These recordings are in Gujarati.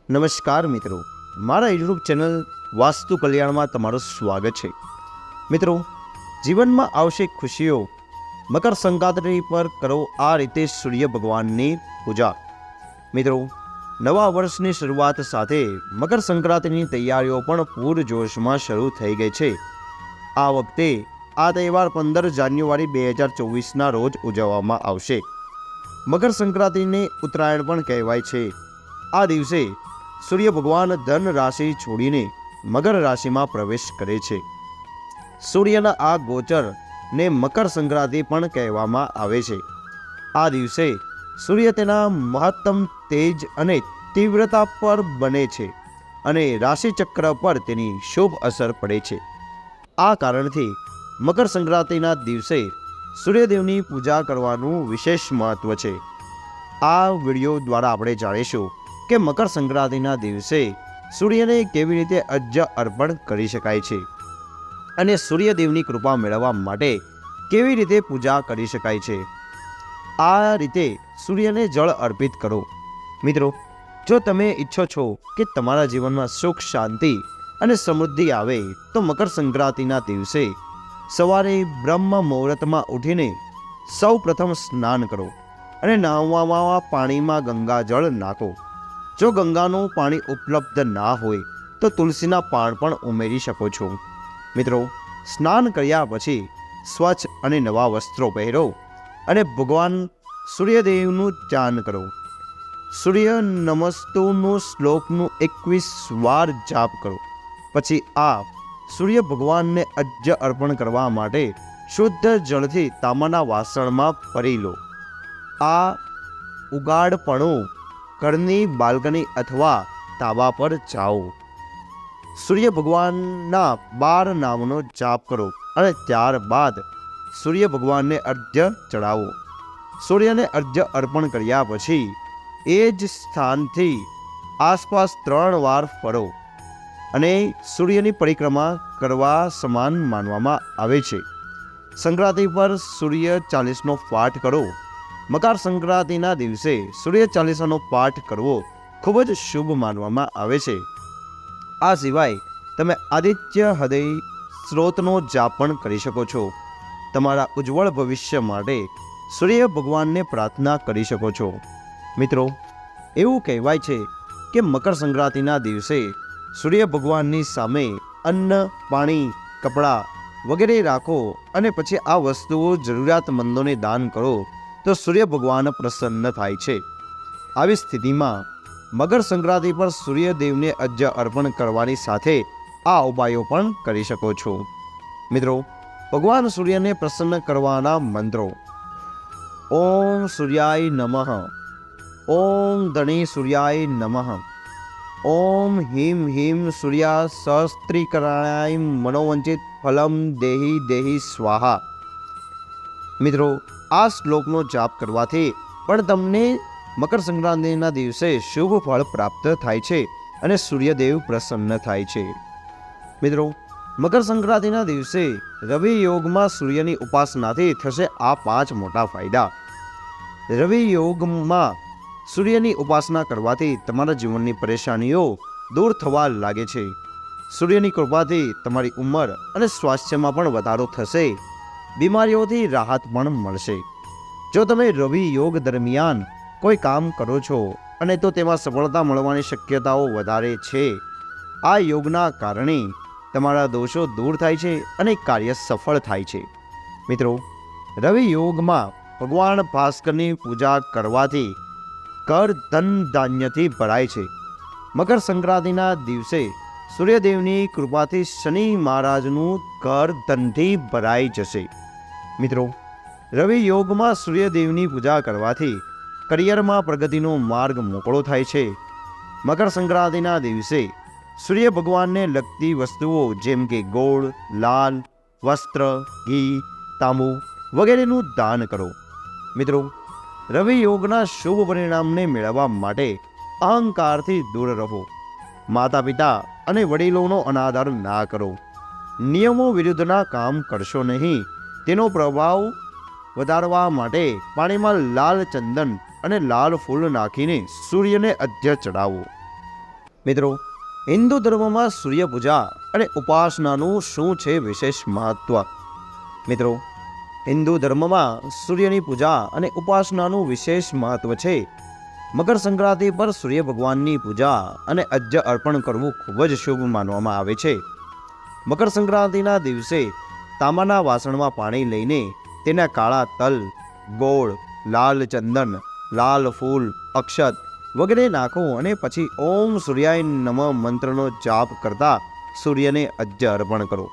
નમસ્કાર મિત્રો, મારા યુટ્યુબ ચેનલ વાસ્તુ કલ્યાણમાં તમારું સ્વાગત છે। મિત્રો, જીવનમાં આવશે ખુશીઓ। મકર સંક્રાંતિ પર કરો આ રીતે સૂર્ય ભગવાનની પૂજા। મિત્રો, નવા વર્ષની શરૂઆત સાથે મકર સંક્રાંતિની તૈયારીઓ પણ પૂરજોશમાં શરૂ થઈ ગઈ છે। આ વખતે આ તહેવાર 15 જાન્યુઆરી 2024ના રોજ ઉજવવામાં આવશે। મકર સંક્રાંતિને ઉત્તરાયણ પણ કહેવાય છે। આ દિવસે સૂર્ય ભગવાન ધન રાશિ છોડીને મકર રાશિમાં પ્રવેશ કરે છે। સૂર્યના આ ગોચરને મકર સંક્રાંતિ પણ કહેવામાં આવે છે। આ દિવસે સૂર્ય તેના મહત્તમ તેજ અને તીવ્રતા પર બને છે અને રાશિચક્ર પર તેની શુભ અસર પડે છે। આ કારણથી મકર સંક્રાંતિના દિવસે સૂર્યદેવની પૂજા કરવાનું વિશેષ મહત્વ છે। આ વિડીયો દ્વારા આપણે જાણીશું કે મકર સંક્રાંતિના દિવસે સૂર્યને કેવી રીતે અર્ઘ્ય અર્પણ કરી શકાય છે અને સૂર્યદેવની કૃપા મેળવવા માટે કેવી રીતે પૂજા કરી શકાય છે। આ રીતે સૂર્યને જળ અર્પિત કરો। મિત્રો, જો તમે ઈચ્છો છો કે તમારા જીવનમાં સુખ, શાંતિ અને સમૃદ્ધિ આવે તો મકર સંક્રાંતિના દિવસે સવારે બ્રહ્મ મુહૂર્તમાં ઉઠીને સૌ પ્રથમ સ્નાન કરો અને નહાવામાં પાણીમાં ગંગાજળ નાખો। જો ગંગાનું પાણી ઉપલબ્ધ ના હોય તો તુલસીના પાન પણ ઉમેરી શકો છો। મિત્રો, સ્નાન કર્યા પછી સ્વચ્છ અને નવા વસ્ત્રો પહેરો અને ભગવાન સૂર્યદેવનું ધ્યાન કરો। સૂર્ય નમસ્તુનું શ્લોકનું 21 વાર જાપ કરો। પછી આ સૂર્ય ભગવાનને અર્ઘ્ય અર્પણ કરવા માટે શુદ્ધ જળથી તાંબાના વાસણમાં ભરી લો। આ ઉગાડપણું ઘરની બાલ્કની અથવા તાબા પર જાઓ। સૂર્ય ભગવાનના 12 નામનો જાપ કરો અને ત્યારબાદ સૂર્ય ભગવાનને અર્ઘ્ય ચડાવો। સૂર્યને અર્ઘ્ય અર્પણ કર્યા પછી એ જ સ્થાનથી આસપાસ 3 વાર ફરો અને સૂર્યની પરિક્રમા કરવા સમાન માનવામાં આવે છે। સંક્રાંતિ પર સૂર્ય ચાલીસાનો પાઠ કરો। મકર સંક્રાંતિના દિવસે સૂર્ય ચાલીસાનો પાઠ કરવો ખૂબ જ શુભ માનવામાં આવે છે। આ સિવાય તમે આદિત્ય હૃદય સ્ત્રોતનો જાપ પણ કરી શકો છો। તમારા ઉજ્જવળ ભવિષ્ય માટે સૂર્ય ભગવાનને પ્રાર્થના કરી શકો છો। મિત્રો, એવું કહેવાય છે કે મકર સંક્રાંતિના દિવસે સૂર્ય ભગવાનની સામે અન્ન, પાણી, કપડાં વગેરે રાખો અને પછી આ વસ્તુઓ જરૂરિયાતમંદોને દાન કરો તો સૂર્ય ભગવાન પ્રસન્ન થાય છે। આવી સ્થિતિમાં મકર સંક્રાંતિ પર સૂર્યદેવને અર્ઘ્ય અર્પણ કરવાની સાથે આ ઉપાયો પણ કરી શકો છો। મિત્રો, ભગવાન સૂર્યને પ્રસન્ન કરવાના મંત્રો: ઓમ સૂર્યાય નમઃ, ઓમ ધણી સૂર્યાય નમઃ, ઓમ હિમ હિમ સૂર્યા સહસ્ત્રીકરણાય મનોવંચિત ફલમ દેહી દેહી સ્વાહા। મિત્રો, આ શ્લોકનો જાપ કરવાથી પણ તમને મકર સંક્રાંતિના દિવસે શુભ ફળ પ્રાપ્ત થાય છે અને સૂર્યદેવ પ્રસન્ન થાય છે। મિત્રો, મકર સંક્રાંતિના દિવસે રવિ યોગમાં સૂર્યની ઉપાસનાથી થશે આ 5 મોટા ફાયદા। રવિ યોગમાં સૂર્યની ઉપાસના કરવાથી તમારા જીવનની પરેશાનીઓ દૂર થવા લાગે છે। સૂર્યની કૃપાથી તમારી ઉંમર અને સ્વાસ્થ્યમાં પણ વધારો થશે। બીમારીઓથી રાહત પણ મળશે। જો તમે રવિ યોગ દરમિયાન કોઈ કામ કરો છો અને તો તેમાં સફળતા મળવાની શક્યતાઓ વધારે છે। આ યોગના કારણે તમારા દોષો દૂર થાય છે અને કાર્ય સફળ થાય છે। મિત્રો, રવિ યોગમાં ભગવાન ભાસ્કરની પૂજા કરવાથી ઘર ધન ધાન્યથી ભરાય છે। મકર સંક્રાંતિના દિવસે સૂર્યદેવની કૃપાથી શનિ મહારાજનું ઘર ધનથી ભરાઈ જશે। મિત્રો, રવિ યોગમાં સૂર્યદેવની પૂજા કરવાથી કરિયરમાં પ્રગતિનો માર્ગ મોકળો થાય છે। મકર સંક્રાંતિના દિવસે સૂર્ય ભગવાનને લગતી વસ્તુઓ જેમ કે ગોળ, લાલ વસ્ત્ર, ઘી, તાંબુ વગેરેનું દાન કરો। મિત્રો, રવિ યોગના શુભ પરિણામને મેળવવા માટે અહંકારથી દૂર રહો। માતા પિતા અને વડીલોનો અનાદર ના કરો। નિયમો વિરુદ્ધના કામ કરશો નહીં। તેનો પ્રભાવ વધારવા માટે પાણીમાં લાલ ચંદન અને લાલ ફૂલ નાખીને સૂર્યને અર્ઘ્ય ચડાવો। મિત્રો, હિન્દુ ધર્મમાં સૂર્ય પૂજા અને ઉપાસનાનું શું છે વિશેષ મહત્વ? મિત્રો, હિન્દુ ધર્મમાં સૂર્યની પૂજા અને ઉપાસનાનું વિશેષ મહત્વ છે. મકર સંક્રાંતિ પર સૂર્ય ભગવાનની પૂજા અને અર્ઘ્ય અર્પણ કરવું ખૂબ જ શુભ માનવામાં આવે છે. મકર સંક્રાંતિના દિવસે તાંબાના વાસણમાં પાણી લઈને તેના કાળા તલ, ગોળ, લાલ ચંદન, લાલ ફૂલ, અક્ષત વગેરે નાખો અને પછી ઓમ સૂર્યાય નમઃ મંત્રનો જાપ કરતા સૂર્યને અર્ઘ્ય અર્પણ કરો.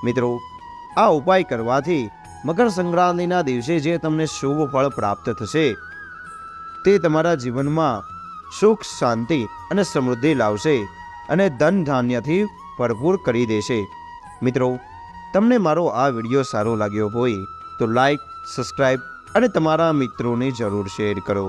મિત્રો, આ ઉપાય કરવાથી મકર સંક્રાંતિના દિવસે જે તમને શુભ ફળ પ્રાપ્ત થશે તે તમારા જીવનમાં સુખ, શાંતિ અને સમૃદ્ધિ લાવશે અને ધન ધાન્યથી ભરપૂર કરી દેશે. મિત્રો, તમને મારો આ વિડીયો સારો લાગ્યો હોય તો લાઈક, સબસ્ક્રાઈબ અને તમારા મિત્રોને જરૂર શેર કરો.